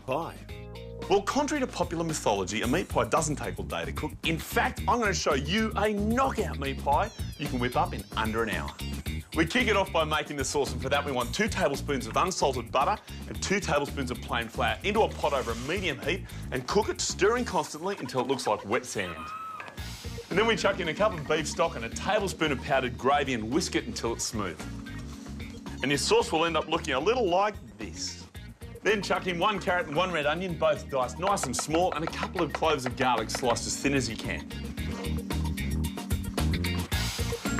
pie? Well, contrary to popular mythology, a meat pie doesn't take all day to cook. In fact, I'm going to show you a knockout meat pie you can whip up in under an hour. We kick it off by making the sauce, and for that we want 2 tablespoons of unsalted butter and 2 tablespoons of plain flour into a pot over a medium heat and cook it, stirring constantly until it looks like wet sand. And then we chuck in a cup of beef stock and a tablespoon of powdered gravy and whisk it until it's smooth. And your sauce will end up looking a little like this. Then chuck in 1 carrot and 1 red onion, both diced nice and small, and a couple of cloves of garlic sliced as thin as you can.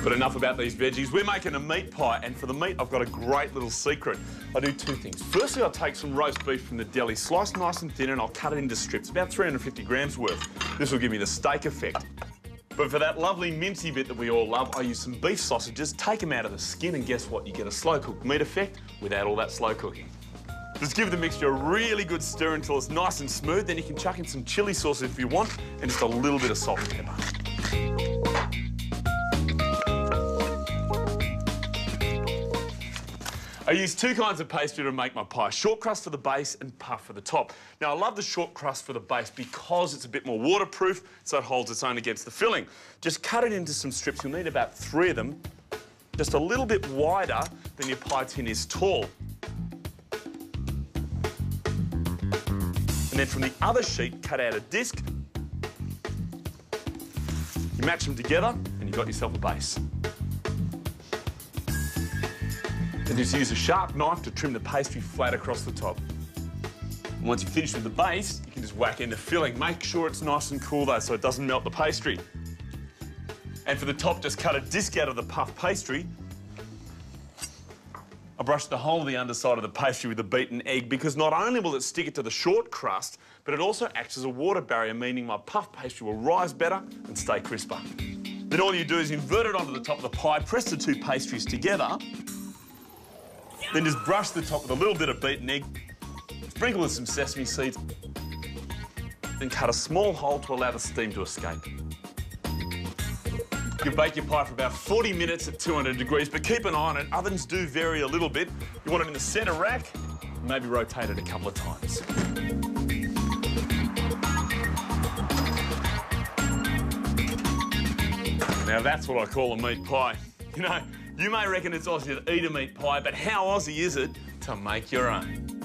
But enough about these veggies. We're making a meat pie, and for the meat, I've got a great little secret. I do 2 things. Firstly, I'll take some roast beef from the deli, sliced nice and thin, and I'll cut it into strips, about 350 grams worth. This will give me the steak effect. But for that lovely mincy bit that we all love, I use some beef sausages, take them out of the skin, and guess what? You get a slow-cooked meat effect without all that slow cooking. Just give the mixture a really good stir until it's nice and smooth, then you can chuck in some chilli sauce if you want, and just a little bit of salt and pepper. I use 2 kinds of pastry to make my pie, short crust for the base and puff for the top. Now, I love the short crust for the base because it's a bit more waterproof, so it holds its own against the filling. Just cut it into some strips. You'll need about 3 of them, just a little bit wider than your pie tin is tall. And then from the other sheet, cut out a disc. You match them together and you've got yourself a base. Then just use a sharp knife to trim the pastry flat across the top. And once you've finished with the base, you can just whack in the filling. Make sure it's nice and cool though, so it doesn't melt the pastry. And for the top, just cut a disc out of the puff pastry. I brush the whole of the underside of the pastry with a beaten egg because not only will it stick it to the short crust, but it also acts as a water barrier, meaning my puff pastry will rise better and stay crisper. Then all you do is invert it onto the top of the pie, press the 2 pastries together, then just brush the top with a little bit of beaten egg, sprinkle with some sesame seeds, then cut a small hole to allow the steam to escape. You bake your pie for about 40 minutes at 200 degrees, but keep an eye on it. Ovens do vary a little bit. You want it in the centre rack, maybe rotate it a couple of times. Now that's what I call a meat pie. You know, you may reckon it's Aussie to eat a meat pie, but how Aussie is it to make your own?